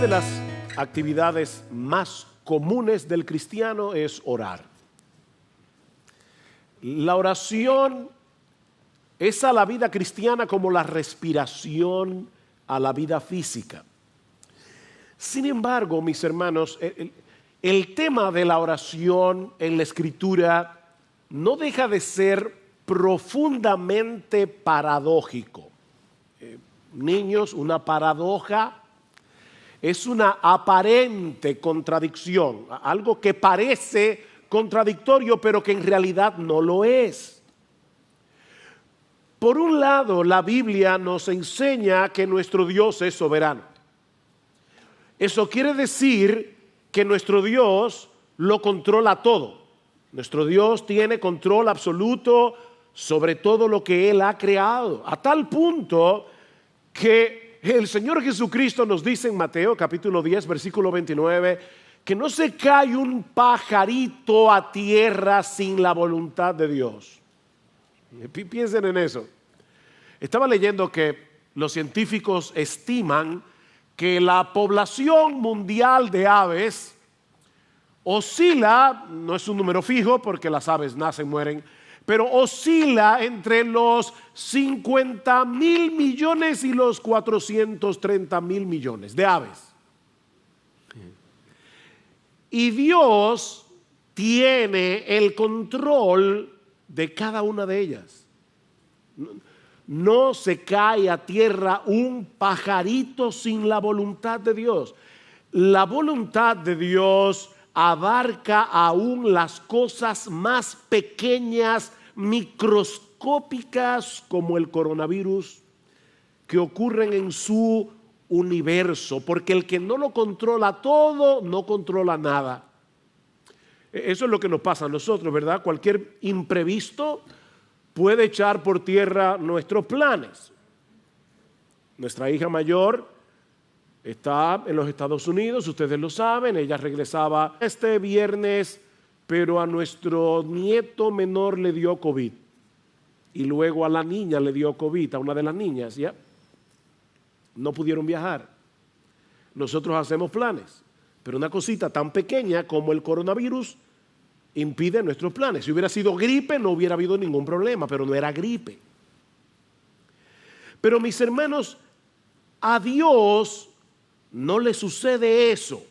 de las actividades más comunes del cristiano es orar. La oración es a la vida cristiana como la respiración a la vida física. Sin embargo, mis hermanos, el tema de la oración en la Escritura no deja de ser profundamente paradójico. Niños, una paradoja es una aparente contradicción, algo que parece contradictorio, pero que en realidad no lo es. Por un lado, la Biblia nos enseña que nuestro Dios es soberano. Eso quiere decir que nuestro Dios lo controla todo. Nuestro Dios tiene control absoluto sobre todo lo que Él ha creado, a tal punto que el Señor Jesucristo nos dice en Mateo capítulo 10, versículo 29, que no se cae un pajarito a tierra sin la voluntad de Dios. Piensen en eso. Estaba leyendo que los científicos estiman que la población mundial de aves oscila, no es un número fijo porque las aves nacen, mueren, pero oscila entre los 50,000 millones y los 430,000 millones de aves. Y Dios tiene el control de cada una de ellas. No se cae a tierra un pajarito sin la voluntad de Dios. La voluntad de Dios abarca aún las cosas más pequeñas, microscópicas como el coronavirus, que ocurren en su universo, porque el que no lo controla todo, no controla nada. Eso es lo que nos pasa a nosotros, ¿verdad? Cualquier imprevisto puede echar por tierra nuestros planes. Nuestra hija mayor está en los Estados Unidos, ustedes lo saben, ella regresaba este viernes, pero a nuestro nieto menor le dio COVID. Y luego a la niña le dio COVID, a una de las niñas, ¿ya? No pudieron viajar. Nosotros hacemos planes, pero una cosita tan pequeña como el coronavirus impide nuestros planes. Si hubiera sido gripe no hubiera habido ningún problema, pero no era gripe. Pero mis hermanos, a Dios no le sucede eso.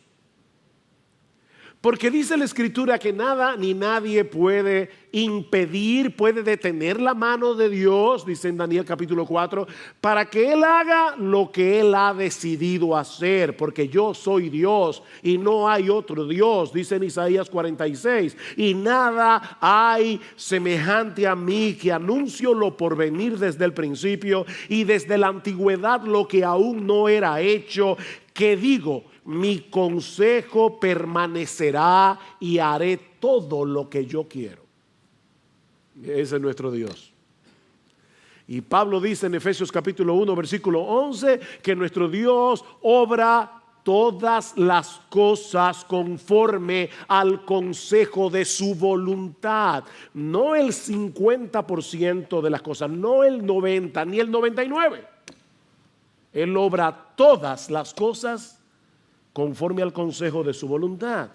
Porque dice la Escritura que nada ni nadie puede impedir, puede detener la mano de Dios, dice en Daniel capítulo 4, para que Él haga lo que Él ha decidido hacer, porque yo soy Dios y no hay otro Dios, dice en Isaías 46, y nada hay semejante a mí, que anuncio lo por venir desde el principio y desde la antigüedad lo que aún no era hecho, que digo, mi consejo permanecerá y haré todo lo que yo quiero. Ese es nuestro Dios. Y Pablo dice en Efesios capítulo 1 versículo 11 que nuestro Dios obra todas las cosas conforme al consejo de su voluntad. No el 50% de las cosas, no el 90 ni el 99%. Él obra todas las cosas conforme al consejo de su voluntad.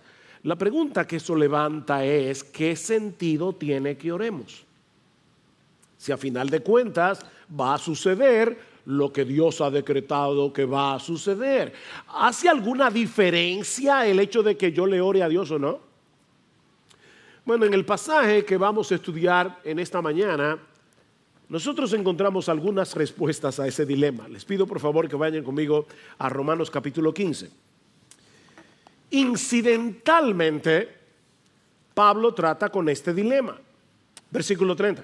La pregunta que eso levanta es: ¿qué sentido tiene que oremos? Si a final de cuentas va a suceder lo que Dios ha decretado que va a suceder. ¿Hace alguna diferencia el hecho de que yo le ore a Dios o no? Bueno, en el pasaje que vamos a estudiar en esta mañana, nosotros encontramos algunas respuestas a ese dilema. Les pido por favor que vayan conmigo a Romanos capítulo 15. Incidentalmente, Pablo trata con este dilema. Versículo 30.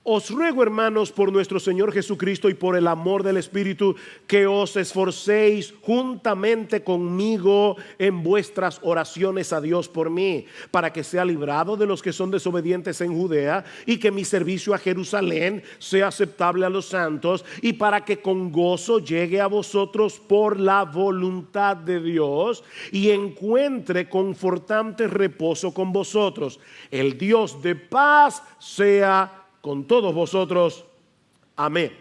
Os ruego, hermanos, por nuestro Señor Jesucristo y por el amor del Espíritu, que os esforcéis juntamente conmigo en vuestras oraciones a Dios por mí, para que sea librado de los que son desobedientes en Judea, y que mi servicio a Jerusalén sea aceptable a los santos, y para que con gozo llegue a vosotros por la voluntad de Dios, y encuentre confortante reposo con vosotros. El Dios de paz sea con todos vosotros. Amén.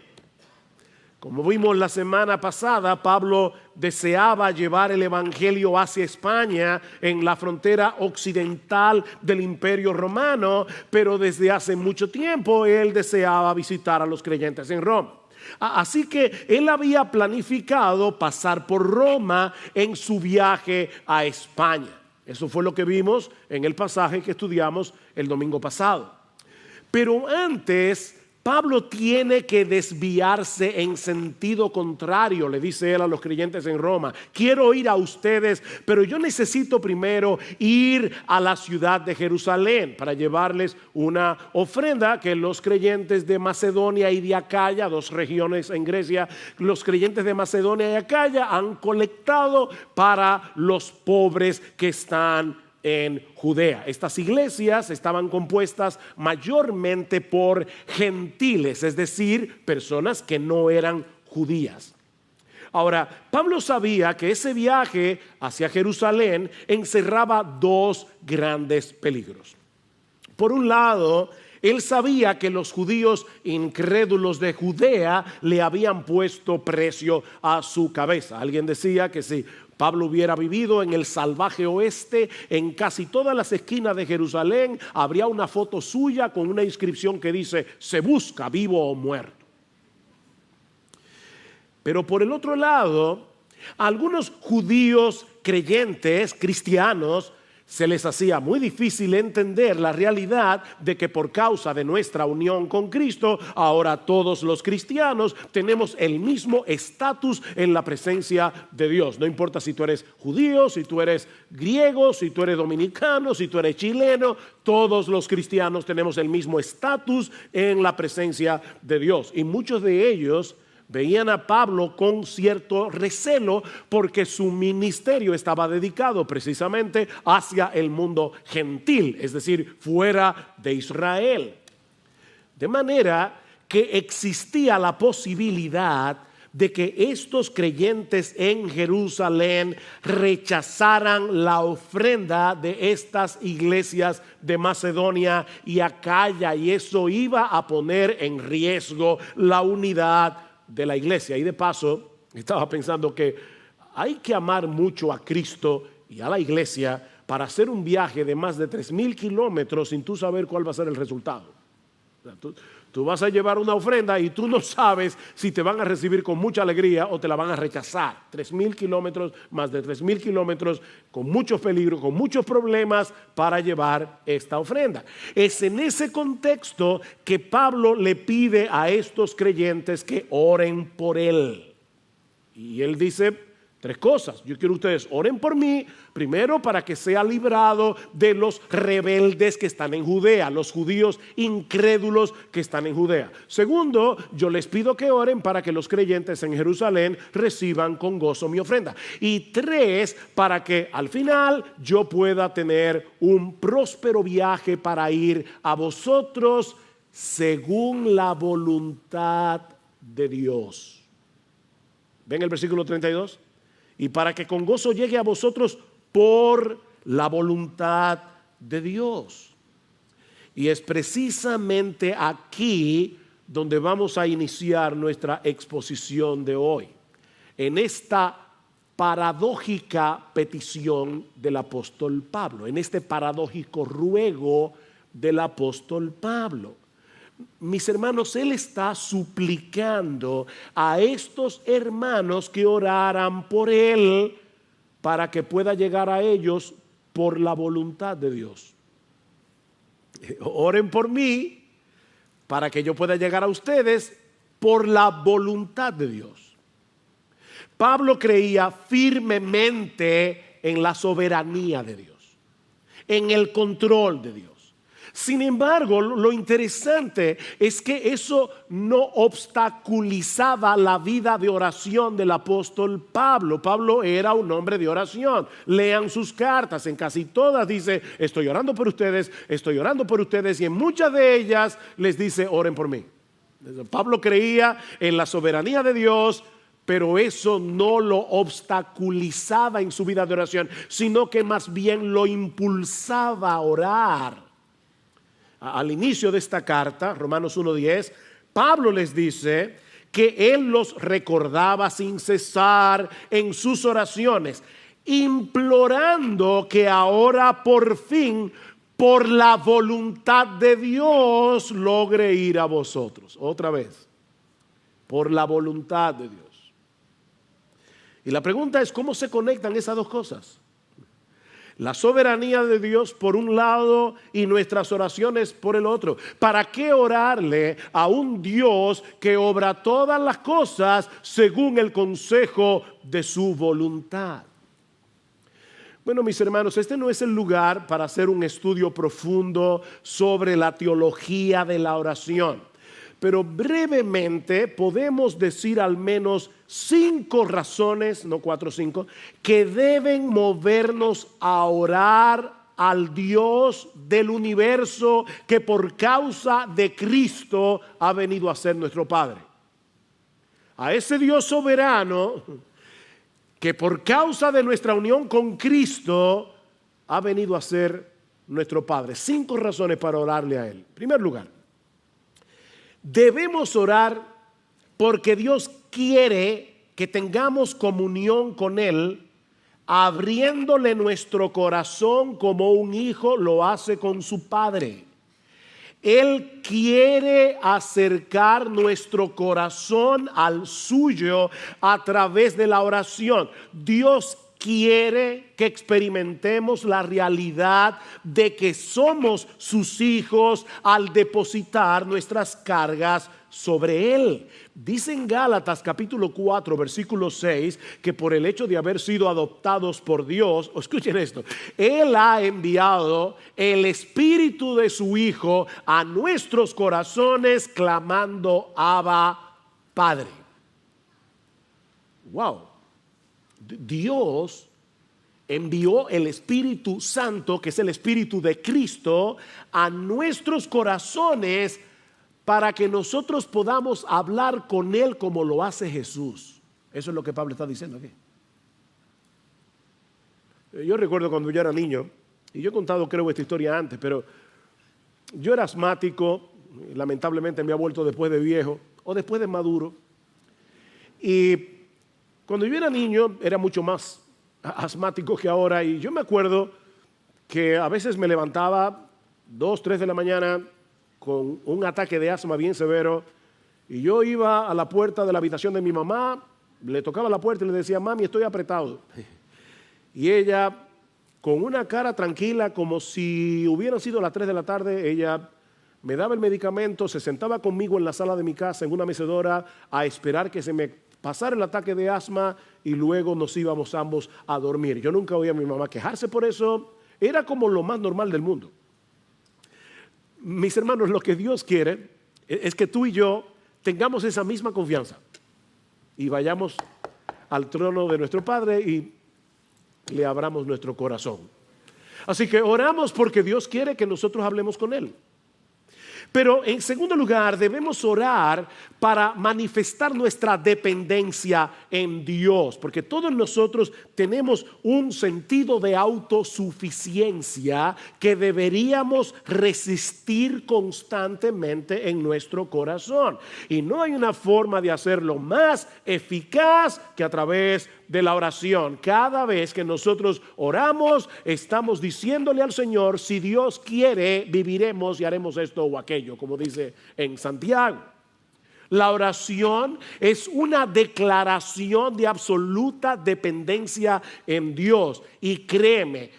Como vimos la semana pasada, Pablo deseaba llevar el evangelio hacia España en la frontera occidental del Imperio Romano, pero desde hace mucho tiempo él deseaba visitar a los creyentes en Roma. Así que él había planificado pasar por Roma en su viaje a España. Eso fue lo que vimos en el pasaje que estudiamos el domingo pasado. Pero antes, Pablo tiene que desviarse en sentido contrario, le dice él a los creyentes en Roma. Quiero ir a ustedes, pero yo necesito primero ir a la ciudad de Jerusalén para llevarles una ofrenda que los creyentes de Macedonia y de Acaya, dos regiones en Grecia, los creyentes de Macedonia y Acaya han colectado para los pobres que están en Judea. Estas iglesias estaban compuestas mayormente por gentiles, es decir, personas que no eran judías. Ahora, Pablo sabía que ese viaje hacia Jerusalén encerraba dos grandes peligros. Por un lado, él sabía que los judíos incrédulos de Judea le habían puesto precio a su cabeza. Alguien decía que si Pablo hubiera vivido en el salvaje oeste, en casi todas las esquinas de Jerusalén habría una foto suya con una inscripción que dice: se busca vivo o muerto. Pero por el otro lado, a algunos judíos creyentes, cristianos, se les hacía muy difícil entender la realidad de que por causa de nuestra unión con Cristo, ahora todos los cristianos tenemos el mismo estatus en la presencia de Dios. No importa si tú eres judío, si tú eres griego, si tú eres dominicano, si tú eres chileno, todos los cristianos tenemos el mismo estatus en la presencia de Dios. Y muchos de ellos veían a Pablo con cierto recelo porque su ministerio estaba dedicado precisamente hacia el mundo gentil, es decir, fuera de Israel. De manera que existía la posibilidad de que estos creyentes en Jerusalén rechazaran la ofrenda de estas iglesias de Macedonia y Acaya, y eso iba a poner en riesgo la unidad de la iglesia. Y de paso estaba pensando que hay que amar mucho a Cristo y a la iglesia para hacer un viaje de más de 3,000 kilómetros sin tú saber cuál va a ser el resultado. O sea, tú vas a llevar una ofrenda y tú no sabes si te van a recibir con mucha alegría o te la van a rechazar. 3,000 kilómetros, más de 3,000 kilómetros, con muchos peligros, con muchos problemas para llevar esta ofrenda. Es en ese contexto que Pablo le pide a estos creyentes que oren por él. Y él dice 3 cosas. Yo quiero que ustedes oren por mí, primero para que sea librado de los rebeldes que están en Judea, los judíos incrédulos que están en Judea. Segundo, yo les pido que oren para que los creyentes en Jerusalén reciban con gozo mi ofrenda. Y 3, para que al final yo pueda tener un próspero viaje para ir a vosotros según la voluntad de Dios. ¿Ven el versículo 32? Y para que con gozo llegue a vosotros por la voluntad de Dios. Y es precisamente aquí donde vamos a iniciar nuestra exposición de hoy, en esta paradójica petición del apóstol Pablo, en este paradójico ruego del apóstol Pablo. Mis hermanos, él está suplicando a estos hermanos que oraran por él para que pueda llegar a ellos por la voluntad de Dios. Oren por mí para que yo pueda llegar a ustedes por la voluntad de Dios. Pablo creía firmemente en la soberanía de Dios, en el control de Dios. Sin embargo, lo interesante es que eso no obstaculizaba la vida de oración del apóstol Pablo. Pablo era un hombre de oración. Lean sus cartas, en casi todas dice: estoy orando por ustedes, estoy orando por ustedes, y en muchas de ellas les dice: oren por mí. Pablo creía en la soberanía de Dios, pero eso no lo obstaculizaba en su vida de oración, sino que más bien lo impulsaba a orar. Al inicio de esta carta, Romanos 1:10, Pablo les dice que él los recordaba sin cesar en sus oraciones, implorando que ahora por fin, por la voluntad de Dios, logre ir a vosotros. Otra vez, por la voluntad de Dios. Y la pregunta es, ¿cómo se conectan esas dos cosas? La soberanía de Dios por un lado y nuestras oraciones por el otro. ¿Para qué orarle a un Dios que obra todas las cosas según el consejo de su voluntad? Bueno, mis hermanos, este no es el lugar para hacer un estudio profundo sobre la teología de la oración. Pero brevemente podemos decir al menos 5 razones, no 4 o 5, que deben movernos a orar al Dios del universo que por causa de Cristo ha venido a ser nuestro Padre. A ese Dios soberano que por causa de nuestra unión con Cristo ha venido a ser nuestro Padre. 5 razones para orarle a Él. En primer lugar, debemos orar porque Dios quiere que tengamos comunión con Él, abriéndole nuestro corazón como un hijo lo hace con su padre. Él quiere acercar nuestro corazón al suyo a través de la oración. Dios quiere que experimentemos la realidad de que somos sus hijos al depositar nuestras cargas sobre Él. Dice en Gálatas capítulo 4 versículo 6 que por el hecho de haber sido adoptados por Dios, escuchen esto, Él ha enviado el Espíritu de su Hijo a nuestros corazones clamando Abba, Padre. Wow. Dios envió el Espíritu Santo, que es el Espíritu de Cristo, a nuestros corazones para que nosotros podamos hablar con Él como lo hace Jesús. Eso es lo que Pablo está diciendo aquí. Yo recuerdo cuando yo era niño, y yo he contado creo esta historia antes, pero yo era asmático, lamentablemente me ha vuelto después de viejo o después de maduro. Y cuando yo era niño era mucho más asmático que ahora, y yo me acuerdo que a veces me levantaba 2, 3 de la mañana con un ataque de asma bien severo, y yo iba a la puerta de la habitación de mi mamá, le tocaba la puerta y le decía, mami, estoy apretado. Y ella, con una cara tranquila, como si hubieran sido las 3 de la tarde, ella me daba el medicamento, se sentaba conmigo en la sala de mi casa, en una mecedora, a esperar que se me pasara el ataque de asma, y luego nos íbamos ambos a dormir. Yo nunca oía a mi mamá quejarse por eso, era como lo más normal del mundo. Mis hermanos, lo que Dios quiere es que tú y yo tengamos esa misma confianza y vayamos al trono de nuestro Padre y le abramos nuestro corazón. Así que oramos porque Dios quiere que nosotros hablemos con Él. Pero en segundo lugar, debemos orar para manifestar nuestra dependencia en Dios, porque todos nosotros tenemos un sentido de autosuficiencia que deberíamos resistir constantemente en nuestro corazón. Y no hay una forma de hacerlo más eficaz que a través de la oración. Cada vez que nosotros oramos, estamos diciéndole al Señor, si Dios quiere, viviremos y haremos esto o aquello, como dice en Santiago. La oración es una declaración de absoluta dependencia en Dios. Y créeme,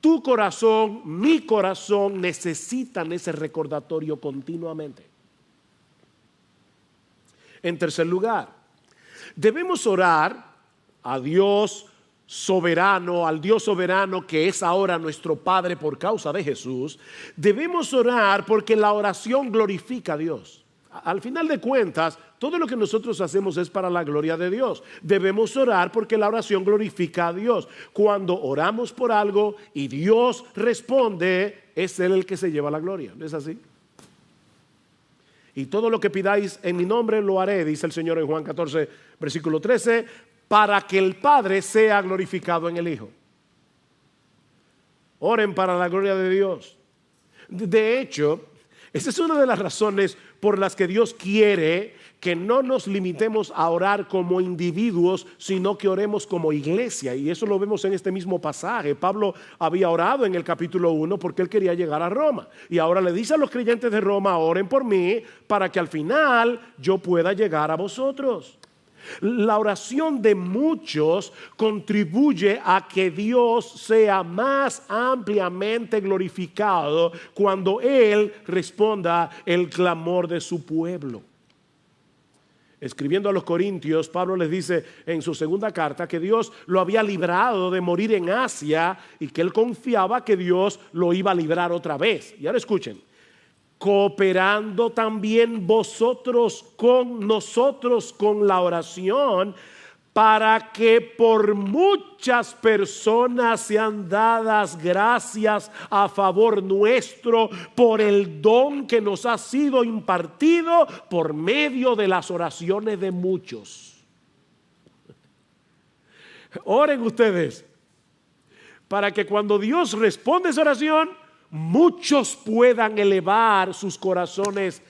tu corazón, mi corazón necesitan ese recordatorio continuamente. En tercer lugar, debemos orar a Dios soberano, al Dios soberano que es ahora nuestro Padre por causa de Jesús. Debemos orar porque la oración glorifica a Dios. Al final de cuentas, todo lo que nosotros hacemos es para la gloria de Dios. Debemos orar porque la oración glorifica a Dios. Cuando oramos por algo y Dios responde, es Él el que se lleva la gloria. ¿No es así? Y todo lo que pidáis en mi nombre lo haré, dice el Señor en Juan 14, versículo 13, para que el Padre sea glorificado en el Hijo. Oren para la gloria de Dios. De hecho, esa es una de las razones por las que Dios quiere que no nos limitemos a orar como individuos, sino que oremos como iglesia. Y eso lo vemos en este mismo pasaje. Pablo había orado en el capítulo 1 porque él quería llegar a Roma. Y ahora le dice a los creyentes de Roma: oren por mí para que al final yo pueda llegar a vosotros. La oración de muchos contribuye a que Dios sea más ampliamente glorificado cuando Él responda el clamor de su pueblo. Escribiendo a los Corintios, Pablo les dice en su segunda carta que Dios lo había librado de morir en Asia y que él confiaba que Dios lo iba a librar otra vez. Y ahora escuchen: cooperando también vosotros con nosotros con la oración, para que por muchas personas sean dadas gracias a favor nuestro por el don que nos ha sido impartido por medio de las oraciones de muchos. Oren ustedes para que cuando Dios responde esa oración, muchos puedan elevar sus corazones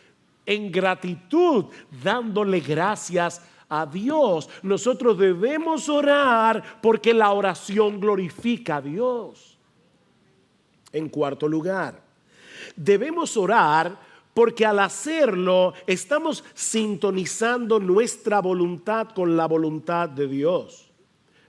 en gratitud, dándole gracias a Dios. Nosotros debemos orar porque la oración glorifica a Dios. En cuarto lugar, debemos orar porque al hacerlo estamos sintonizando nuestra voluntad con la voluntad de Dios.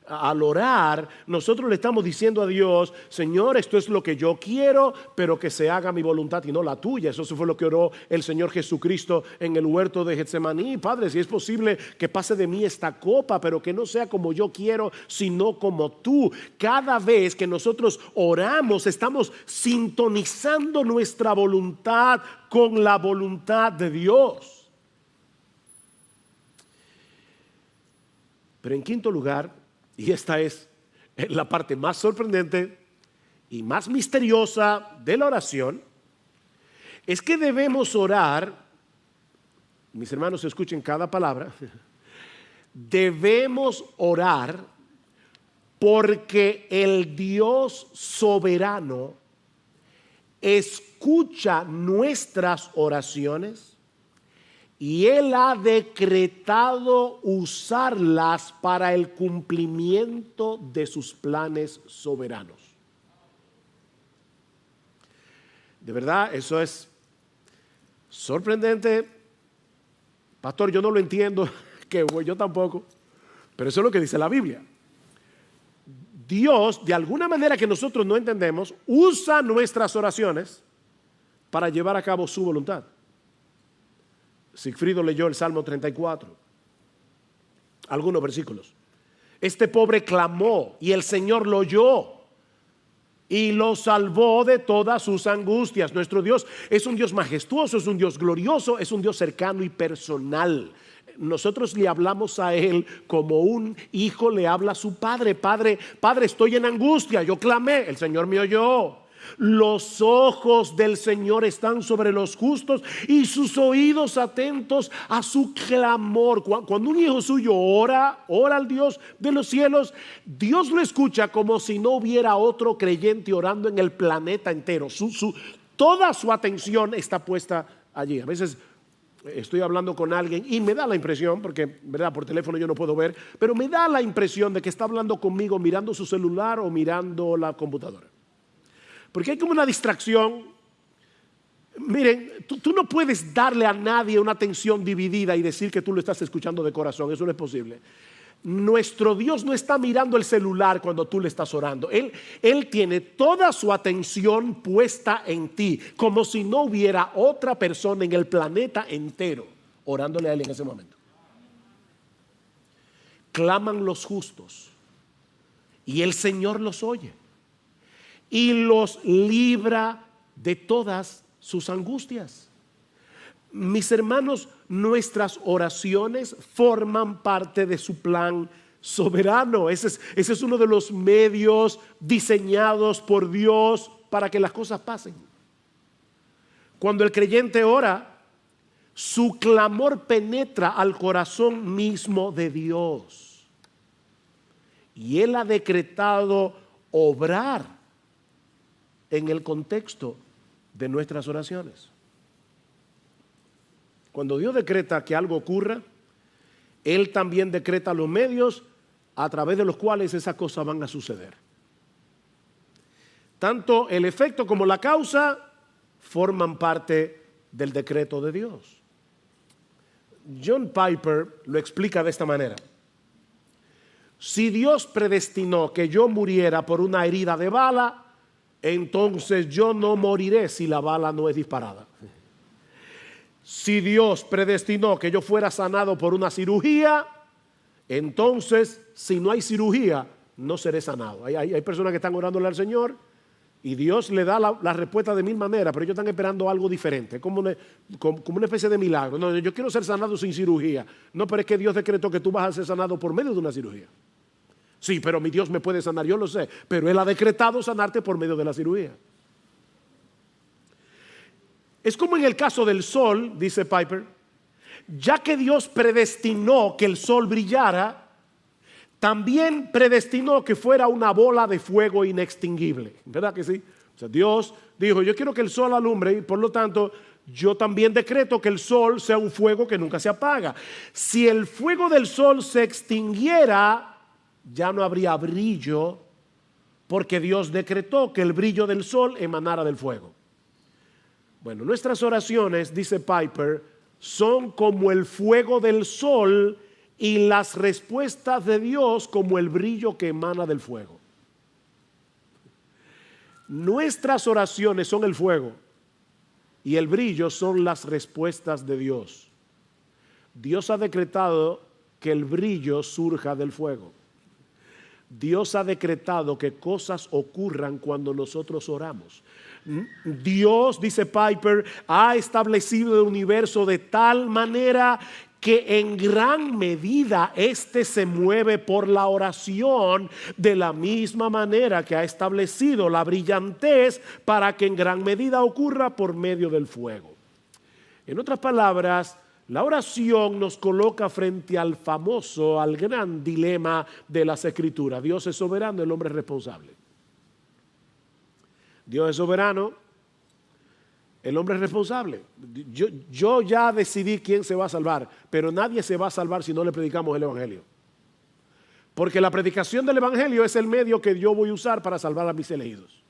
Al orar, nosotros le estamos diciendo a Dios: Señor, esto es lo que yo quiero, pero que se haga mi voluntad y no la tuya. Eso fue lo que oró el Señor Jesucristo en el huerto de Getsemaní. Padre, si es posible que pase de mí esta copa, pero que no sea como yo quiero, sino como tú. Cada vez que nosotros oramos, estamos sintonizando nuestra voluntad con la voluntad de Dios. Pero en quinto lugar, y esta es la parte más sorprendente y más misteriosa de la oración, es que debemos orar, mis hermanos, escuchen cada palabra, debemos orar porque el Dios soberano escucha nuestras oraciones y Él ha decretado usarlas para el cumplimiento de sus planes soberanos. De verdad, eso es sorprendente. Pastor, yo no lo entiendo, que yo tampoco, pero eso es lo que dice la Biblia. Dios, de alguna manera que nosotros no entendemos, usa nuestras oraciones para llevar a cabo su voluntad. Sigfrido leyó el Salmo 34, algunos versículos. Este pobre clamó y el Señor lo oyó y lo salvó de todas sus angustias. Nuestro Dios es un Dios majestuoso, es un Dios glorioso, es un Dios cercano y personal. Nosotros le hablamos a Él como un hijo le habla a su padre. Padre, estoy en angustia, yo clamé, el Señor me oyó. Los ojos del Señor están sobre los justos y sus oídos atentos a su clamor. Cuando un hijo suyo ora al Dios de los cielos, Dios lo escucha como si no hubiera otro creyente orando en el planeta entero. Toda su atención está puesta allí. A veces estoy hablando con alguien y me da la impresión, porque verdad, por teléfono yo no puedo ver, pero me da la impresión de que está hablando conmigo mirando su celular o mirando la computadora. Porque hay como una distracción. Miren, tú no puedes darle a nadie una atención dividida y decir que tú lo estás escuchando de corazón. Eso no es posible. Nuestro Dios no está mirando el celular cuando tú le estás orando. Él tiene toda su atención puesta en ti, como si no hubiera otra persona en el planeta entero orándole a Él en ese momento. Claman los justos y el Señor los oye y los libra de todas sus angustias. Mis hermanos, nuestras oraciones forman parte de su plan soberano. Ese es uno de los medios diseñados por Dios para que las cosas pasen. Cuando el creyente ora, su clamor penetra al corazón mismo de Dios. Y Él ha decretado obrar en el contexto de nuestras oraciones. Cuando Dios decreta que algo ocurra, Él también decreta los medios a través de los cuales esas cosas van a suceder. Tanto el efecto como la causa forman parte del decreto de Dios. John Piper lo explica de esta manera. Si Dios predestinó que yo muriera por una herida de bala, entonces yo no moriré si la bala no es disparada. Si Dios predestinó que yo fuera sanado por una cirugía, entonces si no hay cirugía, no seré sanado. Hay personas que están orándole al Señor y Dios le da la respuesta de mil maneras, pero ellos están esperando algo diferente, como una especie de milagro. No, yo quiero ser sanado sin cirugía. No, pero es que Dios decretó que tú vas a ser sanado por medio de una cirugía. Sí, pero mi Dios me puede sanar, yo lo sé, pero Él ha decretado sanarte por medio de la cirugía. Es como en el caso del sol, dice Piper, ya que Dios predestinó que el sol brillara, también predestinó que fuera una bola de fuego inextinguible. ¿Verdad que sí? O sea, Dios dijo, yo quiero que el sol alumbre y por lo tanto yo también decreto que el sol sea un fuego que nunca se apaga. Si el fuego del sol se extinguiera, ya no habría brillo, porque Dios decretó que el brillo del sol emanara del fuego. Bueno, nuestras oraciones, dice Piper, son como el fuego del sol y las respuestas de Dios como el brillo que emana del fuego. Nuestras oraciones son el fuego y el brillo son las respuestas de Dios. Dios ha decretado que el brillo surja del fuego. Dios ha decretado que cosas ocurran cuando nosotros oramos. Dios, dice Piper, ha establecido el universo de tal manera que en gran medida éste se mueve por la oración, de la misma manera que ha establecido la brillantez para que en gran medida ocurra por medio del fuego. En otras palabras, la oración nos coloca frente al famoso, al gran dilema de las Escrituras. Dios es soberano, el hombre es responsable. Dios es soberano, el hombre es responsable. Yo ya decidí quién se va a salvar, pero nadie se va a salvar si no le predicamos el Evangelio. Porque la predicación del Evangelio es el medio que yo voy a usar para salvar a mis elegidos.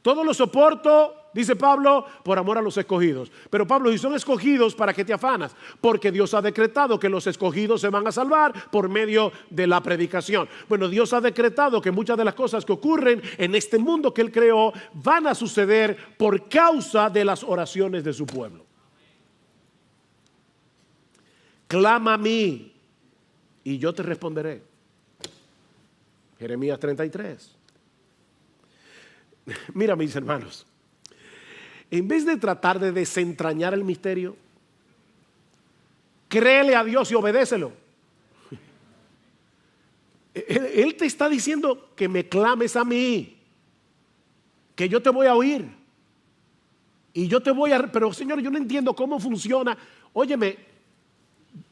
Todo lo soporto, dice Pablo, por amor a los escogidos. Pero Pablo, si son escogidos, ¿para qué te afanas? Porque Dios ha decretado que los escogidos se van a salvar por medio de la predicación. Bueno, Dios ha decretado que muchas de las cosas que ocurren en este mundo que Él creó van a suceder por causa de las oraciones de su pueblo. Clama a mí y yo te responderé. Jeremías 33. Mira, mis hermanos, en vez de tratar de desentrañar el misterio, créele a Dios y obedécelo. Él te está diciendo que me clames a mí, que yo te voy a oír y yo te voy a... Pero Señor, yo no entiendo cómo funciona. Óyeme,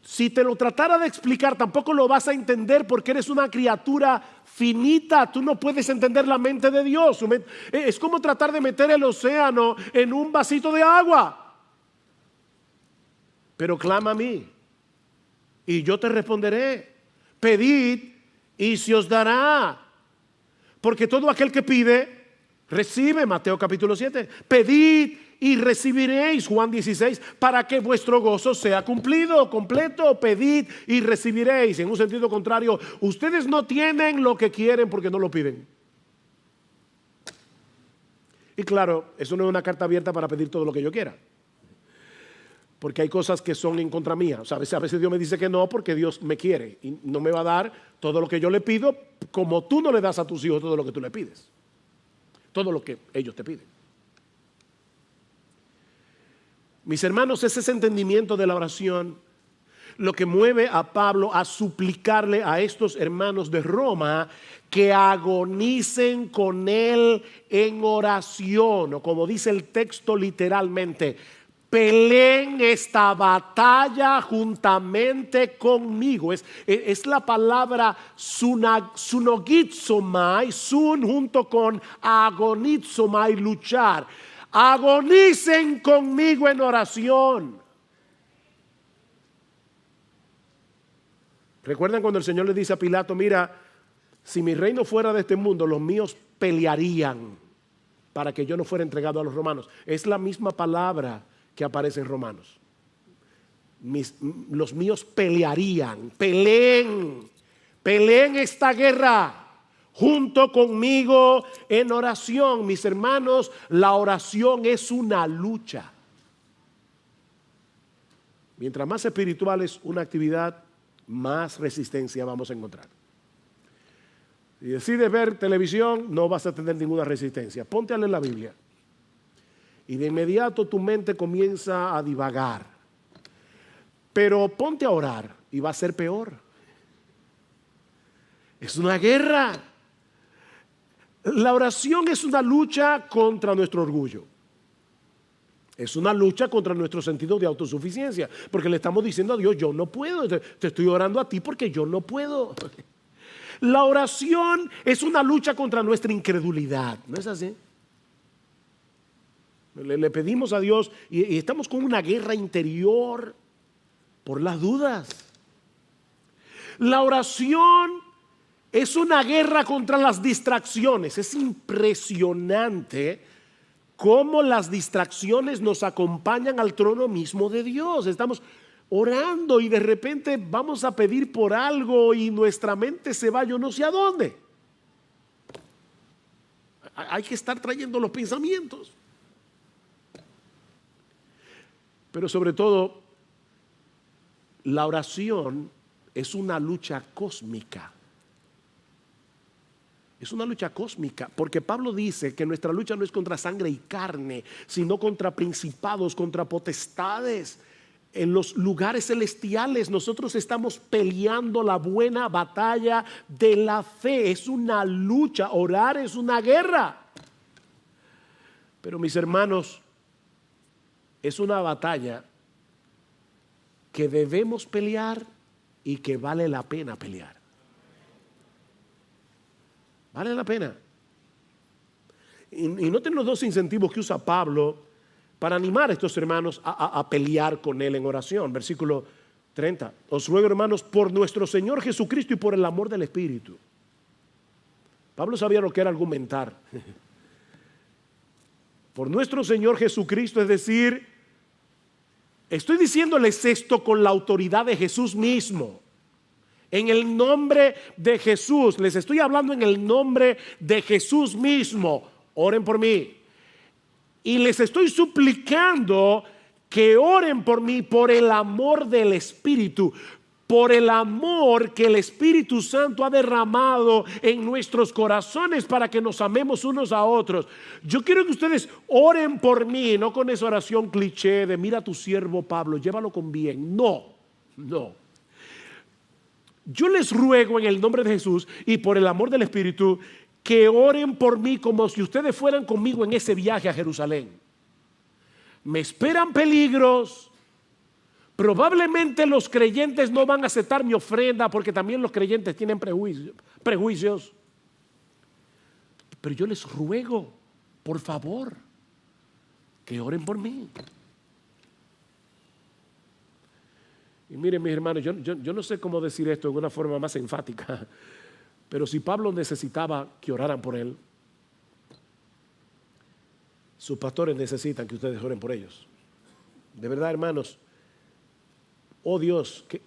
si te lo tratara de explicar, tampoco lo vas a entender porque eres una criatura finita. Tú no puedes entender la mente de Dios. Es como tratar de meter el océano en un vasito de agua. Pero clama a mí y yo te responderé. Pedid y se os dará. Porque todo aquel que pide, recibe. Mateo capítulo 7. Pedid y recibiréis, Juan 16, para que vuestro gozo sea cumplido, completo. Pedid y recibiréis. En un sentido contrario, ustedes no tienen lo que quieren porque no lo piden. Y claro, eso no es una carta abierta para pedir todo lo que yo quiera, porque hay cosas que son en contra mía. O sea, a veces Dios me dice que no porque Dios me quiere y no me va a dar todo lo que yo le pido, como tú no le das a tus hijos todo lo que tú le pides, todo lo que ellos te piden. Mis hermanos, es ese entendimiento de la oración lo que mueve a Pablo a suplicarle a estos hermanos de Roma que agonicen con él en oración, o como dice el texto literalmente, peleen esta batalla juntamente conmigo. Es la palabra sunogizomai, sun junto con agonizomai, luchar. Agonicen conmigo en oración. ¿Recuerdan cuando el Señor le dice a Pilato, mira, si mi reino fuera de este mundo, los míos pelearían para que yo no fuera entregado a los romanos? Es la misma palabra que aparece en Romanos. Los míos pelearían, peleen esta guerra junto conmigo en oración. Mis hermanos, la oración es una lucha. Mientras más espiritual es una actividad, más resistencia vamos a encontrar. Si decides ver televisión, no vas a tener ninguna resistencia. Ponte a leer la Biblia. Y de inmediato tu mente comienza a divagar. Pero ponte a orar y va a ser peor. Es una guerra. La oración es una lucha contra nuestro orgullo. Es una lucha contra nuestro sentido de autosuficiencia. Porque le estamos diciendo a Dios, yo no puedo. Te estoy orando a ti porque yo no puedo. La oración es una lucha contra nuestra incredulidad. ¿No es así? Le pedimos a Dios y estamos con una guerra interior por las dudas. La oración es una guerra contra las distracciones. Es impresionante cómo las distracciones nos acompañan al trono mismo de Dios. Estamos orando y de repente vamos a pedir por algo y nuestra mente se va yo no sé a dónde. Hay que estar trayendo los pensamientos. Pero sobre todo, la oración es una lucha cósmica. Es una lucha cósmica, porque Pablo dice que nuestra lucha no es contra sangre y carne, sino contra principados, contra potestades. En los lugares celestiales nosotros estamos peleando la buena batalla de la fe. Es una lucha, orar es una guerra. Pero mis hermanos, es una batalla que debemos pelear y que vale la pena pelear. Vale la pena. Y noten los dos incentivos que usa Pablo para animar a estos hermanos a pelear con él en oración. Versículo 30. Os ruego, hermanos, por nuestro Señor Jesucristo y por el amor del Espíritu. Pablo sabía lo que era argumentar. Por nuestro Señor Jesucristo, es decir, estoy diciéndoles esto con la autoridad de Jesús mismo. En el nombre de Jesús, les estoy hablando en el nombre de Jesús mismo. Oren por mí. Y les estoy suplicando que oren por mí por el amor del Espíritu, por el amor que el Espíritu Santo ha derramado en nuestros corazones para que nos amemos unos a otros. Yo quiero que ustedes oren por mí, no con esa oración cliché de mira a tu siervo Pablo, llévalo con bien. No. Yo les ruego en el nombre de Jesús y por el amor del Espíritu que oren por mí como si ustedes fueran conmigo en ese viaje a Jerusalén. Me esperan peligros. Probablemente los creyentes no van a aceptar mi ofrenda porque también los creyentes tienen prejuicios. Pero yo les ruego, por favor, que oren por mí. Y miren, mis hermanos, yo no sé cómo decir esto de una forma más enfática, pero si Pablo necesitaba que oraran por él, sus pastores necesitan que ustedes oren por ellos. De verdad, hermanos, oh Dios, que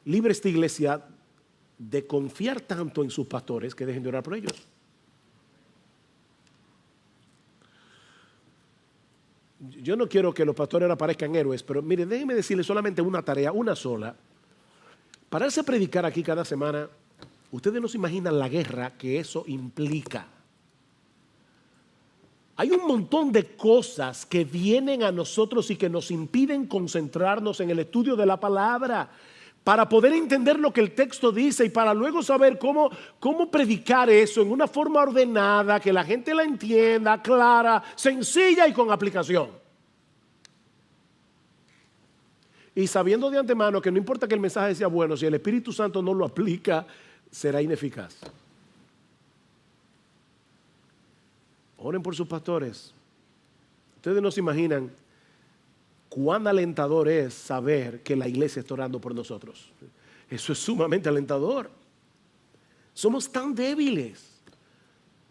libre esta iglesia de confiar tanto en sus pastores que dejen de orar por ellos. Yo no quiero que los pastores ahora parezcan héroes, pero mire, déjenme decirles solamente una tarea, una sola. Pararse a predicar aquí cada semana, ustedes no se imaginan la guerra que eso implica. Hay un montón de cosas que vienen a nosotros y que nos impiden concentrarnos en el estudio de la palabra para poder entender lo que el texto dice y para luego saber cómo predicar eso en una forma ordenada, que la gente la entienda, clara, sencilla y con aplicación. Y sabiendo de antemano que no importa que el mensaje sea bueno, si el Espíritu Santo no lo aplica, será ineficaz. Oren por sus pastores. Ustedes no se imaginan cuán alentador es saber que la iglesia está orando por nosotros. Eso es sumamente alentador. Somos tan débiles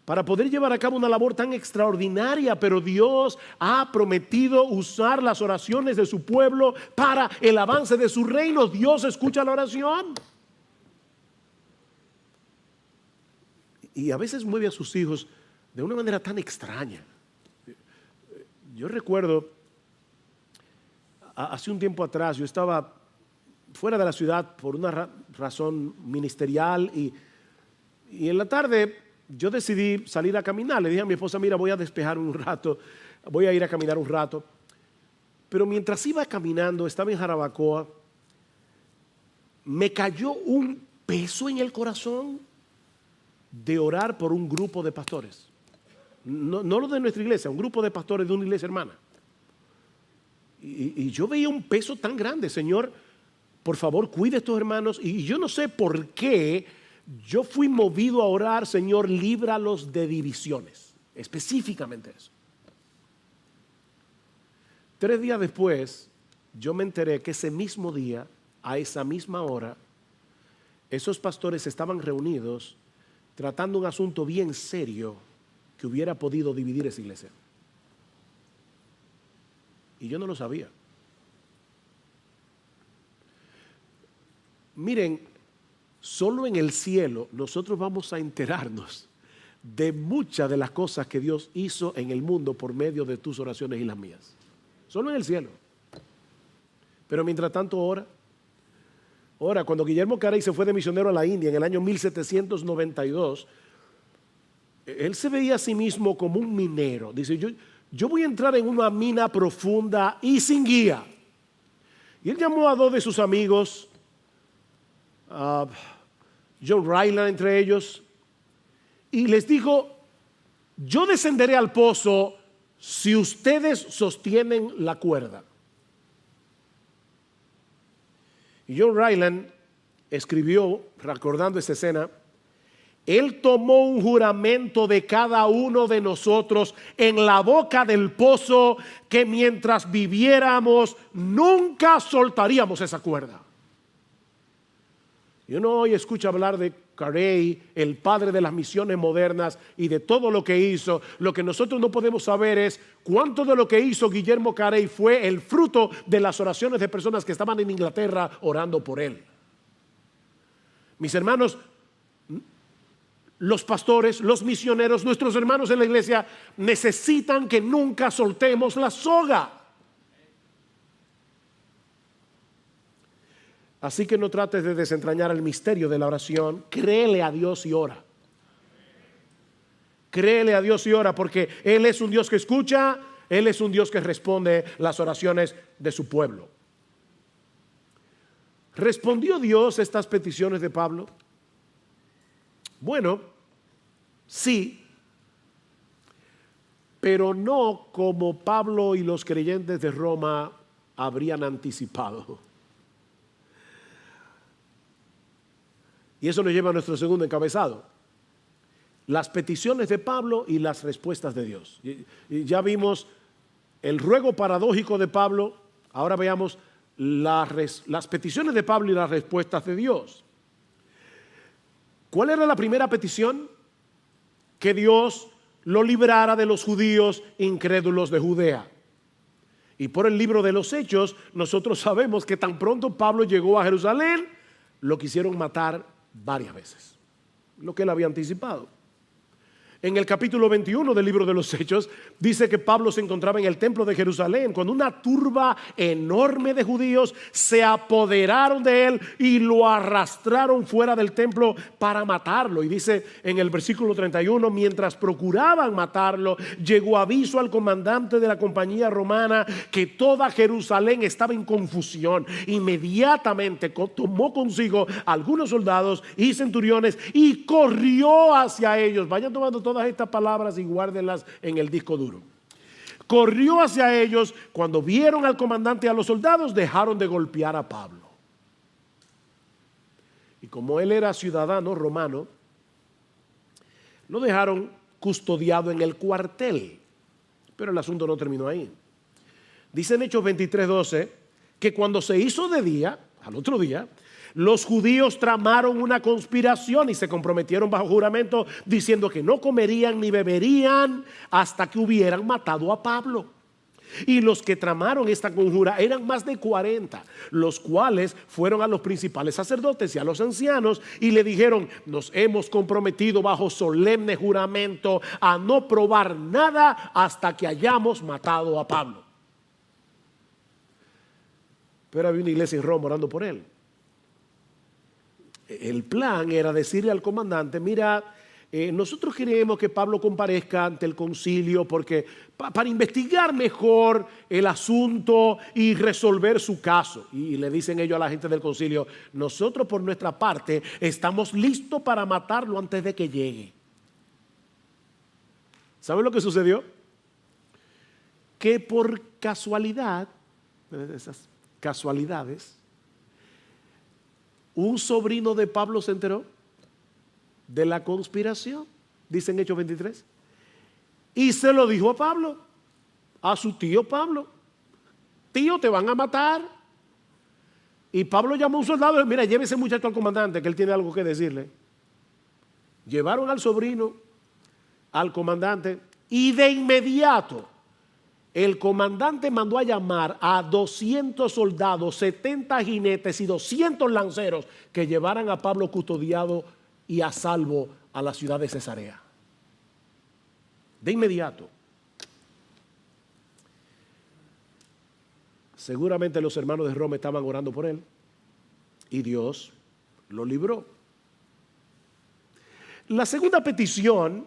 para poder llevar a cabo una labor tan extraordinaria, pero Dios ha prometido usar las oraciones de su pueblo para el avance de su reino. Dios escucha la oración. Y a veces mueve a sus hijos de una manera tan extraña. Yo recuerdo, hace un tiempo atrás, yo estaba fuera de la ciudad por una razón ministerial y en la tarde yo decidí salir a caminar. Le dije a mi esposa, mira, voy a despejar un rato, voy a ir a caminar un rato. Pero mientras iba caminando, estaba en Jarabacoa, me cayó un peso en el corazón de orar por un grupo de pastores. No lo de nuestra iglesia, un grupo de pastores de una iglesia hermana. Y yo veía un peso tan grande. Señor, por favor, cuide a estos hermanos. Y yo no sé por qué yo fui movido a orar, Señor, líbralos de divisiones. Específicamente eso. 3 días después, yo me enteré que ese mismo día, a esa misma hora, esos pastores estaban reunidos tratando un asunto bien serio que hubiera podido dividir esa iglesia. Y yo no lo sabía. Miren, solo en el cielo nosotros vamos a enterarnos de muchas de las cosas que Dios hizo en el mundo por medio de tus oraciones y las mías. Solo en el cielo. Pero mientras tanto, ora. Ahora, cuando Guillermo Carey se fue de misionero a la India en el año 1792, él se veía a sí mismo como un minero. Dice, yo voy a entrar en una mina profunda y sin guía. Y él llamó a 2 de sus amigos, John Ryland entre ellos, y les dijo, yo descenderé al pozo si ustedes sostienen la cuerda. Y John Ryland escribió, recordando esta escena, él tomó un juramento de cada uno de nosotros en la boca del pozo que mientras viviéramos nunca soltaríamos esa cuerda. Y uno hoy escucha hablar de Carey, el padre de las misiones modernas y de todo lo que hizo. Lo que nosotros no podemos saber es cuánto de lo que hizo Guillermo Carey fue el fruto de las oraciones de personas que estaban en Inglaterra orando por él. Mis hermanos, los pastores, los misioneros, nuestros hermanos en la iglesia necesitan que nunca soltemos la soga. Así que no trates de desentrañar el misterio de la oración. Créele a Dios y ora. Créele a Dios y ora, porque Él es un Dios que escucha, Él es un Dios que responde las oraciones de su pueblo. ¿Respondió Dios estas peticiones de Pablo? Bueno, sí, pero no como Pablo y los creyentes de Roma habrían anticipado. Y eso nos lleva a nuestro segundo encabezado: las peticiones de Pablo y las respuestas de Dios. Y ya vimos el ruego paradójico de Pablo. Ahora veamos las peticiones de Pablo y las respuestas de Dios. ¿Cuál era la primera petición? Que Dios lo librara de los judíos incrédulos de Judea. Y por el libro de los Hechos nosotros sabemos que tan pronto Pablo llegó a Jerusalén, lo quisieron matar varias veces, lo que él había anticipado. En el capítulo 21 del libro de los Hechos dice que Pablo se encontraba en el templo de Jerusalén cuando una turba enorme de judíos se apoderaron de él y lo arrastraron fuera del templo para matarlo. Y dice en el versículo 31, mientras procuraban matarlo, llegó aviso al comandante de la compañía romana que toda Jerusalén estaba en confusión. Inmediatamente tomó consigo algunos soldados y centuriones y corrió hacia ellos. Vayan tomando todas estas palabras y guárdenlas en el disco duro. Corrió hacia ellos. Cuando vieron al comandante y a los soldados, dejaron de golpear a Pablo. Y como él era ciudadano romano, lo dejaron custodiado en el cuartel. Pero el asunto no terminó ahí. Dice en Hechos 23:12 que cuando se hizo de día, al otro día, Los judíos tramaron una conspiración y se comprometieron bajo juramento diciendo que no comerían ni beberían hasta que hubieran matado a Pablo. Y los que tramaron esta conjura eran más de 40, los cuales fueron a los principales sacerdotes y a los ancianos y le dijeron: nos hemos comprometido bajo solemne juramento a no probar nada hasta que hayamos matado a Pablo. Pero había una iglesia en Roma orando por él. El plan era decirle al comandante: mira, nosotros queremos que Pablo comparezca ante el concilio porque para investigar mejor el asunto y resolver su caso. Y le dicen ellos a la gente del concilio: nosotros por nuestra parte estamos listos para matarlo antes de que llegue. ¿Saben lo que sucedió? Que por casualidad, esas casualidades, un sobrino de Pablo se enteró de la conspiración, dice en Hechos 23, y se lo dijo a Pablo, a su tío Pablo: tío, te van a matar. Y Pablo llamó a un soldado y dijo: mira, lleve ese muchacho al comandante, que él tiene algo que decirle. Llevaron al sobrino al comandante y de inmediato el comandante mandó a llamar a 200 soldados, 70 jinetes y 200 lanceros que llevaran a Pablo custodiado y a salvo a la ciudad de Cesarea. De inmediato. Seguramente los hermanos de Roma estaban orando por él y Dios lo libró. La segunda petición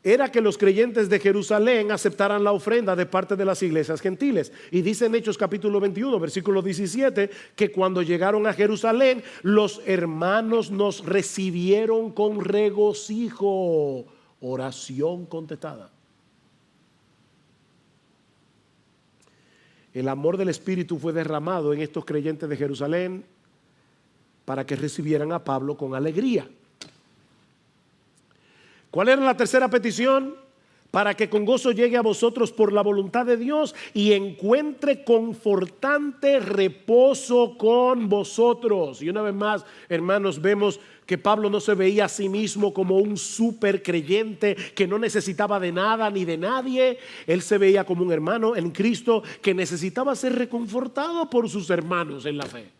era que los creyentes de Jerusalén aceptaran la ofrenda de parte de las iglesias gentiles. Y dice en Hechos capítulo 21, versículo 17, que cuando llegaron a Jerusalén, los hermanos nos recibieron con regocijo. Oración contestada. El amor del Espíritu fue derramado en estos creyentes de Jerusalén para que recibieran a Pablo con alegría. ¿Cuál era la tercera petición? Para que con gozo llegue a vosotros por la voluntad de Dios y encuentre confortante reposo con vosotros. Y una vez más, hermanos, vemos que Pablo no se veía a sí mismo como un super creyente que no necesitaba de nada ni de nadie. Él se veía como un hermano en Cristo que necesitaba ser reconfortado por sus hermanos en la fe.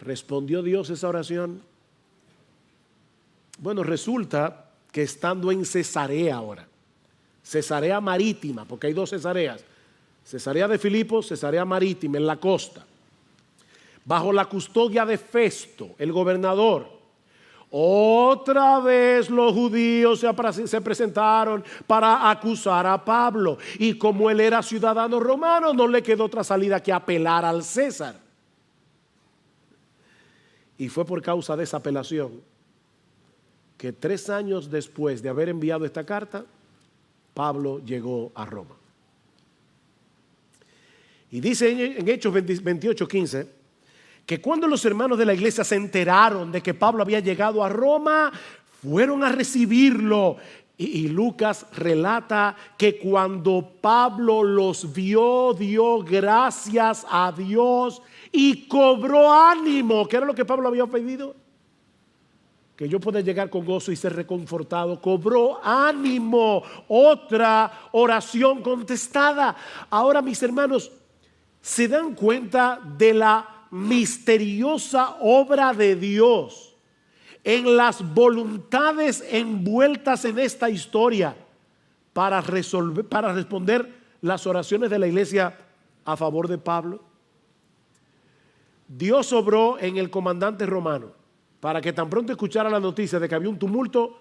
¿Respondió Dios esa oración? Bueno, resulta que estando en Cesarea ahora, Cesarea Marítima, porque hay dos Cesareas, Cesarea de Filipos, Cesarea Marítima, en la costa, bajo la custodia de Festo, el gobernador, otra vez los judíos se presentaron para acusar a Pablo, y como él era ciudadano romano, no le quedó otra salida que apelar al César. Y fue por causa de esa apelación que 3 años después de haber enviado esta carta, Pablo llegó a Roma. Y dice en Hechos 28:15 que cuando los hermanos de la iglesia se enteraron de que Pablo había llegado a Roma, fueron a recibirlo. Y Lucas relata que cuando Pablo los vio, dio gracias a Dios y cobró ánimo. ¿Qué era lo que Pablo había pedido? Que yo pueda llegar con gozo y ser reconfortado. Cobró ánimo. Otra oración contestada. Ahora, mis hermanos, ¿se dan cuenta de la misteriosa obra de Dios en las voluntades envueltas en esta historia para responder las oraciones de la iglesia a favor de Pablo? Dios obró en el comandante romano para que tan pronto escuchara la noticia de que había un tumulto,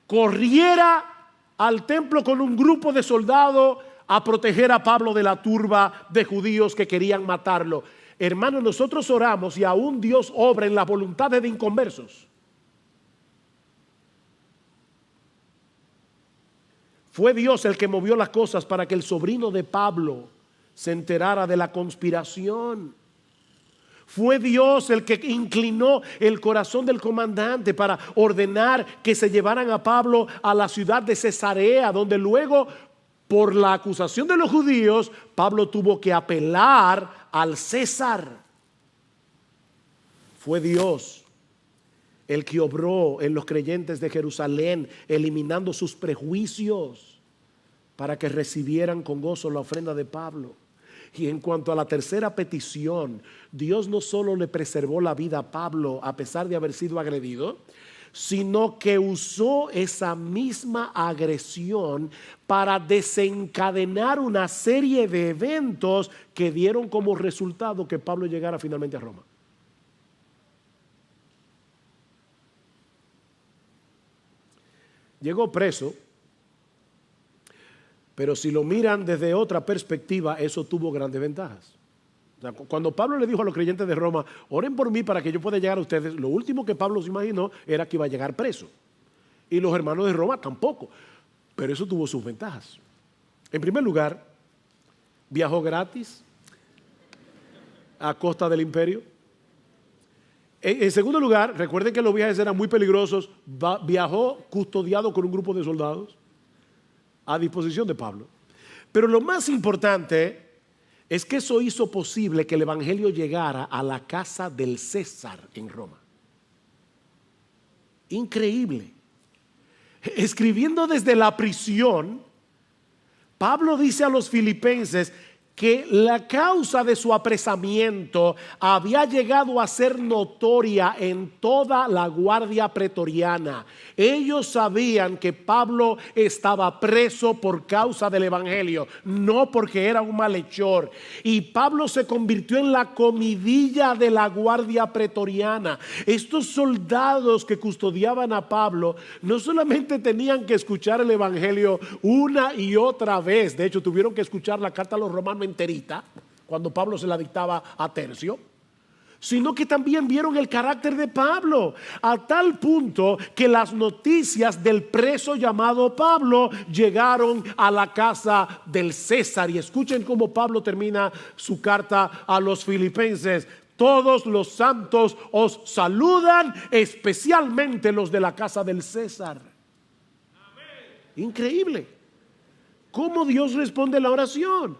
corriera al templo con un grupo de soldados a proteger a Pablo de la turba de judíos que querían matarlo. Hermanos, nosotros oramos y aún Dios obra en las voluntades de inconversos. Fue Dios el que movió las cosas para que el sobrino de Pablo se enterara de la conspiración. Fue Dios el que inclinó el corazón del comandante para ordenar que se llevaran a Pablo a la ciudad de Cesarea, donde luego, por la acusación de los judíos, Pablo tuvo que apelar al César. Fue Dios el que obró en los creyentes de Jerusalén, eliminando sus prejuicios para que recibieran con gozo la ofrenda de Pablo. Y en cuanto a la tercera petición, Dios no solo le preservó la vida a Pablo a pesar de haber sido agredido, sino que usó esa misma agresión para desencadenar una serie de eventos que dieron como resultado que Pablo llegara finalmente a Roma. Llegó preso, pero si lo miran desde otra perspectiva, eso tuvo grandes ventajas. O sea, cuando Pablo le dijo a los creyentes de Roma, oren por mí para que yo pueda llegar a ustedes, lo último que Pablo se imaginó era que iba a llegar preso. Y los hermanos de Roma tampoco. Pero eso tuvo sus ventajas. En primer lugar, viajó gratis a costa del imperio. En segundo lugar, recuerden que los viajes eran muy peligrosos, viajó custodiado con un grupo de soldados a disposición de Pablo. Pero lo más importante es que eso hizo posible que el evangelio llegara a la casa del César en Roma. Increíble. Escribiendo desde la prisión, Pablo dice a los filipenses que la causa de su apresamiento había llegado a ser notoria en toda la guardia pretoriana. Ellos sabían que Pablo estaba preso por causa del evangelio, no porque era un malhechor. Y Pablo se convirtió en la comidilla de la guardia pretoriana. Estos soldados que custodiaban a Pablo no solamente tenían que escuchar el evangelio una y otra vez, de hecho tuvieron que escuchar la carta a los romanos enterita cuando Pablo se la dictaba a Tercio, sino que también vieron el carácter de Pablo, a tal punto que las noticias del preso llamado Pablo llegaron a la casa del César. Y escuchen cómo Pablo termina su carta a los filipenses: todos los santos os saludan, especialmente los de la casa del César. Increíble cómo Dios responde la oración.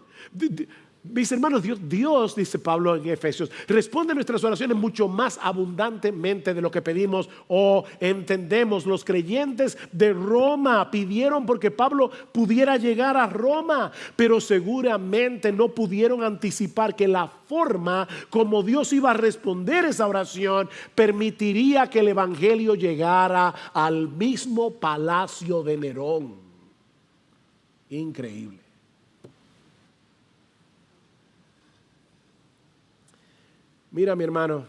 Mis hermanos, Dios, dice Pablo en Efesios, responde nuestras oraciones mucho más abundantemente de lo que pedimos o entendemos. Los creyentes de Roma pidieron porque Pablo pudiera llegar a Roma, pero seguramente no pudieron anticipar que la forma como Dios iba a responder esa oración permitiría que el evangelio llegara al mismo palacio de Nerón. Increíble. Mira, mi hermano,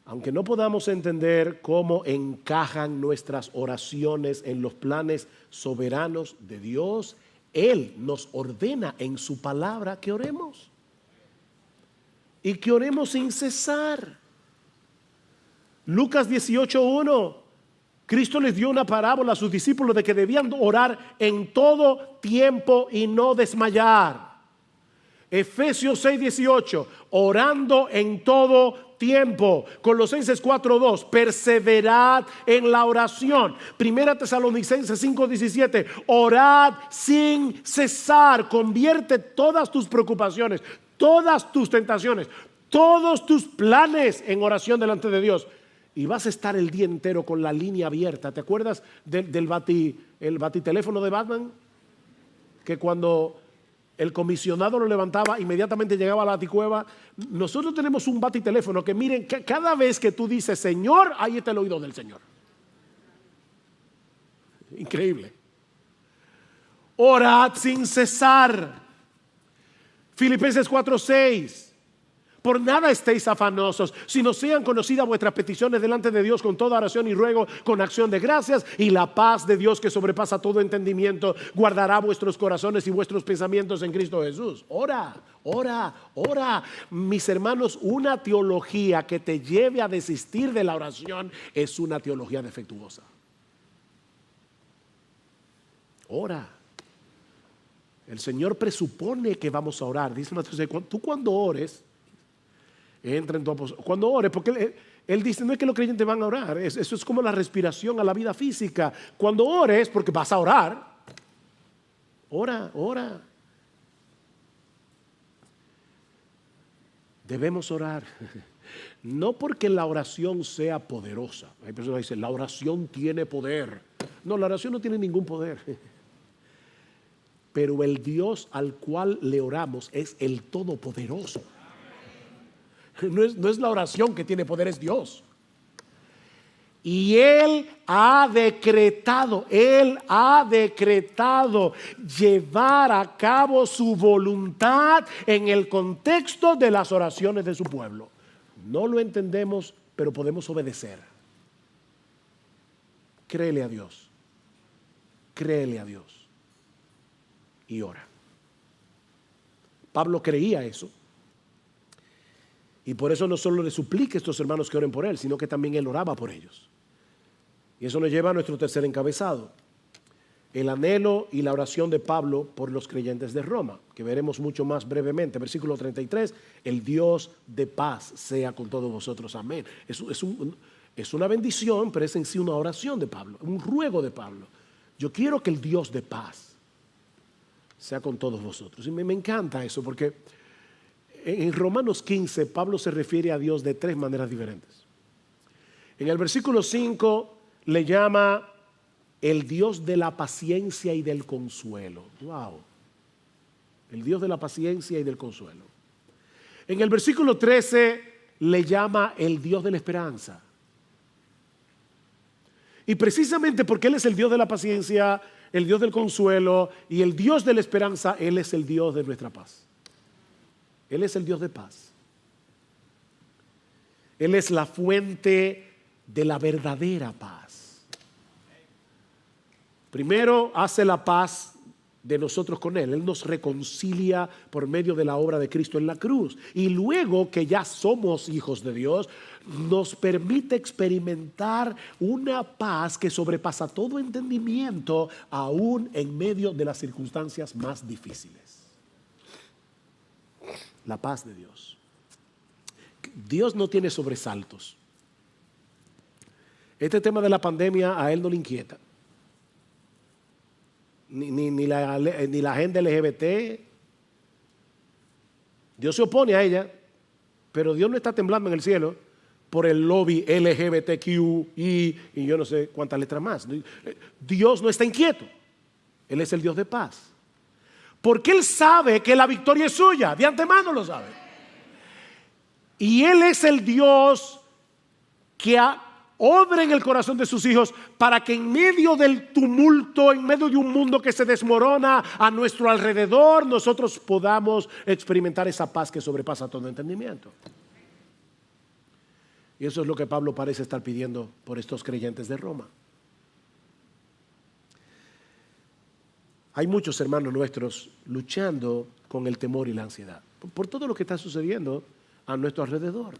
aunque no podamos entender cómo encajan nuestras oraciones en los planes soberanos de Dios, Él nos ordena en su palabra que oremos. Y que oremos sin cesar. Lucas 18:1, Cristo les dio una parábola a sus discípulos de que debían orar en todo tiempo y no desmayar. Efesios 6:18, orando en todo tiempo. Colosenses 4:2, perseverad en la oración. Primera Tesalonicenses 5:17, orad sin cesar. Convierte todas tus preocupaciones, todas tus tentaciones, todos tus planes en oración delante de Dios. Y vas a estar el día entero con la línea abierta. ¿Te acuerdas del batiteléfono de Batman? Que cuando el comisionado lo levantaba, inmediatamente llegaba a la baticueva. Nosotros tenemos un batiteléfono que miren, cada vez que tú dices Señor, ahí está el oído del Señor. Increíble. Orad sin cesar. Filipenses 4:6. Por nada estéis afanosos, sino sean conocidas vuestras peticiones delante de Dios con toda oración y ruego, con acción de gracias, y la paz de Dios que sobrepasa todo entendimiento guardará vuestros corazones y vuestros pensamientos en Cristo Jesús. Ora, ora, ora. Mis hermanos, una teología que te lleve a desistir de la oración es una teología defectuosa. Ora. El Señor presupone que vamos a orar. Dice Mateo, tú cuando ores, entra en tu apostolado. Cuando ores, porque él dice, no es que los creyentes van a orar, eso es como la respiración a la vida física. Cuando ores, porque vas a orar, ora, ora. Debemos orar. No porque la oración sea poderosa. Hay personas que dicen, la oración tiene poder. No, la oración no tiene ningún poder. Pero el Dios al cual le oramos es el Todopoderoso. No es la oración que tiene poder, es Dios. Y Él ha decretado llevar a cabo su voluntad en el contexto de las oraciones de su pueblo. No lo entendemos, pero podemos obedecer. Créele a Dios. Créele a Dios. Y ora. Pablo creía eso. Y por eso no solo le suplica a estos hermanos que oren por él, sino que también él oraba por ellos. Y eso nos lleva a nuestro tercer encabezado. El anhelo y la oración de Pablo por los creyentes de Roma, que veremos mucho más brevemente. Versículo 33, el Dios de paz sea con todos vosotros. Amén. Es una bendición, pero es en sí una oración de Pablo, un ruego de Pablo. Yo quiero que el Dios de paz sea con todos vosotros. Y me encanta eso, porque en Romanos 15 Pablo se refiere a Dios de tres maneras diferentes. En el versículo 5 le llama el Dios de la paciencia y del consuelo. Wow. El Dios de la paciencia y del consuelo. En el versículo 13 le llama el Dios de la esperanza. Y precisamente porque Él es el Dios de la paciencia, el Dios del consuelo y el Dios de la esperanza, Él es el Dios de nuestra paz. Él es el Dios de paz. Él es la fuente de la verdadera paz. Primero hace la paz de nosotros con Él. Él nos reconcilia por medio de la obra de Cristo en la cruz. Y luego que ya somos hijos de Dios, nos permite experimentar una paz que sobrepasa todo entendimiento, aún en medio de las circunstancias más difíciles. La paz de Dios. Dios no tiene sobresaltos. Este tema de la pandemia a Él no le inquieta. Ni la agenda LGBT. Dios se opone a ella, pero Dios no está temblando en el cielo por el lobby LGBTQI y yo no sé cuántas letras más. Dios no está inquieto. Él es el Dios de paz. Porque Él sabe que la victoria es suya, de antemano lo sabe. Y Él es el Dios que obra en el corazón de sus hijos para que en medio del tumulto, en medio de un mundo que se desmorona a nuestro alrededor, nosotros podamos experimentar esa paz que sobrepasa todo entendimiento. Y eso es lo que Pablo parece estar pidiendo por estos creyentes de Roma. Hay muchos hermanos nuestros luchando con el temor y la ansiedad por todo lo que está sucediendo a nuestro alrededor.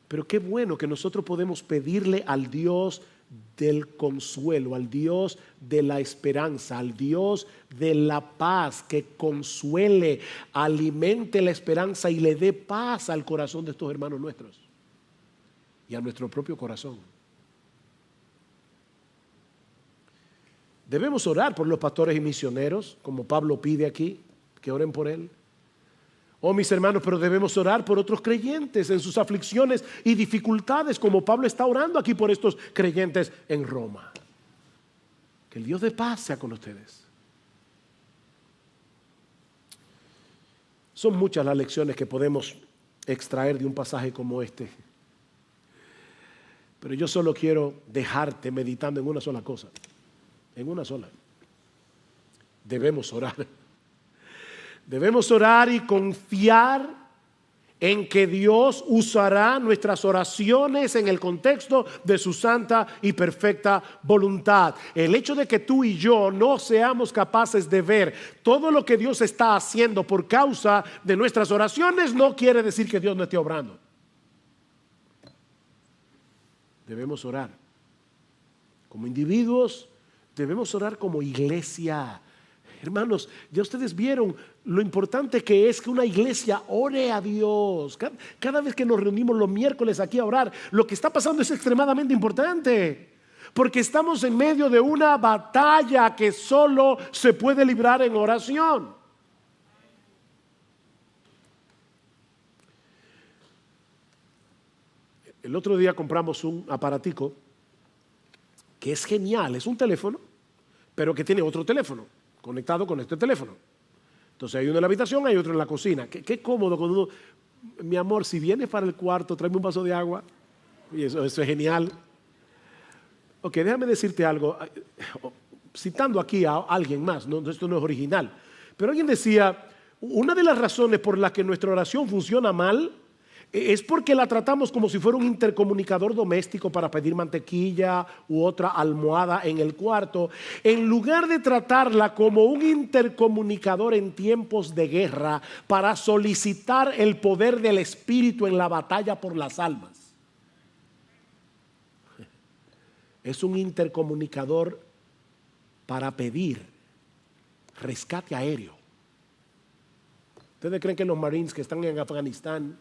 Pero qué bueno que nosotros podemos pedirle al Dios del consuelo, al Dios de la esperanza, al Dios de la paz, que consuele, alimente la esperanza y le dé paz al corazón de estos hermanos nuestros y a nuestro propio corazón. Debemos orar por los pastores y misioneros, como Pablo pide aquí, que oren por él. Oh, mis hermanos, pero debemos orar por otros creyentes en sus aflicciones y dificultades, como Pablo está orando aquí por estos creyentes en Roma. Que el Dios de paz sea con ustedes. Son muchas las lecciones que podemos extraer de un pasaje como este. Pero yo solo quiero dejarte meditando en una sola cosa. En una sola. Debemos orar. Debemos orar y confiar en que Dios usará nuestras oraciones en el contexto de su santa y perfecta voluntad. El hecho de que tú y yo no seamos capaces de ver todo lo que Dios está haciendo por causa de nuestras oraciones no quiere decir que Dios no esté obrando. Debemos orar como individuos, debemos orar como iglesia. Hermanos, ya ustedes vieron lo importante que es que una iglesia ore a Dios. Cada vez que nos reunimos los miércoles aquí a orar, lo que está pasando es extremadamente importante. Porque estamos en medio de una batalla que solo se puede librar en oración. El otro día compramos un aparatico que es genial, es un teléfono, pero que tiene otro teléfono conectado con este teléfono. Entonces hay uno en la habitación, hay otro en la cocina. Qué cómodo cuando uno, mi amor, si vienes para el cuarto, tráeme un vaso de agua. Y eso es genial. Ok, déjame decirte algo, citando aquí a alguien más, ¿no? Esto no es original, pero alguien decía, una de las razones por las que nuestra oración funciona mal es porque la tratamos como si fuera un intercomunicador doméstico para pedir mantequilla u otra almohada en el cuarto, en lugar de tratarla como un intercomunicador en tiempos de guerra para solicitar el poder del Espíritu en la batalla por las almas. Es un intercomunicador para pedir rescate aéreo. ¿Ustedes creen que los Marines que están en Afganistán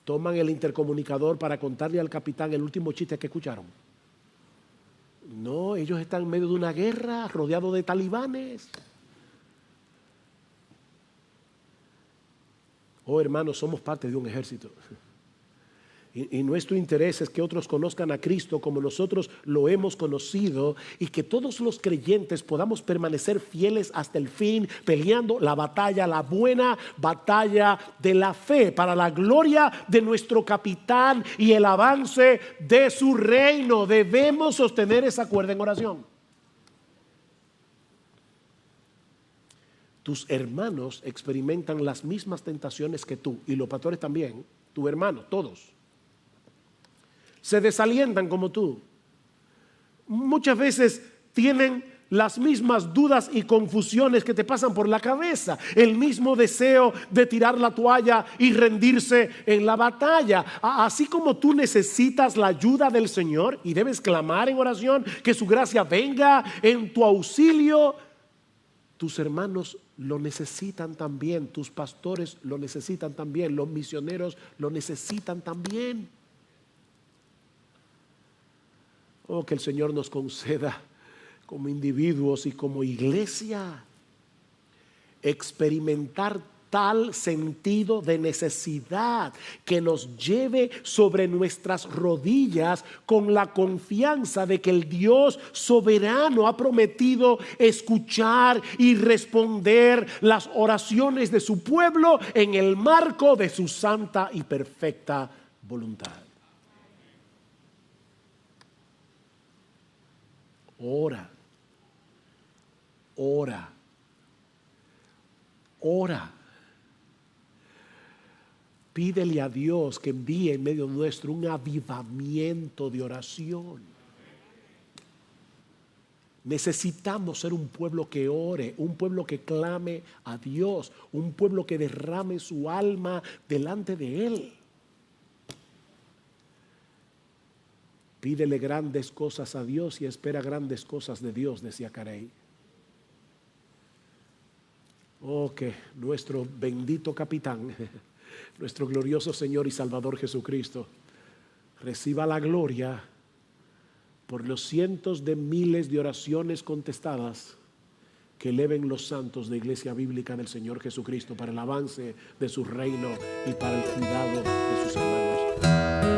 toman el intercomunicador para contarle al capitán el último chiste que escucharon? No, ellos están en medio de una guerra, rodeados de talibanes. Oh, hermanos, somos parte de un ejército. Y nuestro interés es que otros conozcan a Cristo como nosotros lo hemos conocido y que todos los creyentes podamos permanecer fieles hasta el fin, peleando la batalla, la buena batalla de la fe, para la gloria de nuestro capitán y el avance de su reino. Debemos sostener esa cuerda en oración. Tus hermanos experimentan las mismas tentaciones que tú, y los pastores también, tu hermano, todos. Se desalientan como tú. Muchas veces tienen las mismas dudas y confusiones que te pasan por la cabeza, el mismo deseo de tirar la toalla y rendirse en la batalla. Así como tú necesitas la ayuda del Señor y debes clamar en oración que su gracia venga en tu auxilio, tus hermanos lo necesitan también, tus pastores lo necesitan también, los misioneros lo necesitan también. Oh, que el Señor nos conceda como individuos y como iglesia experimentar tal sentido de necesidad que nos lleve sobre nuestras rodillas con la confianza de que el Dios soberano ha prometido escuchar y responder las oraciones de su pueblo en el marco de su santa y perfecta voluntad. Ora, ora, ora. Pídele a Dios que envíe en medio nuestro un avivamiento de oración. Necesitamos ser un pueblo que ore, un pueblo que clame a Dios, un pueblo que derrame su alma delante de Él. Pídele grandes cosas a Dios y espera grandes cosas de Dios, decía Carey. Oh, que nuestro bendito capitán, nuestro glorioso Señor y Salvador Jesucristo, reciba la gloria por los cientos de miles de oraciones contestadas que eleven los santos de Iglesia Bíblica del Señor Jesucristo para el avance de su reino y para el cuidado de sus hermanos.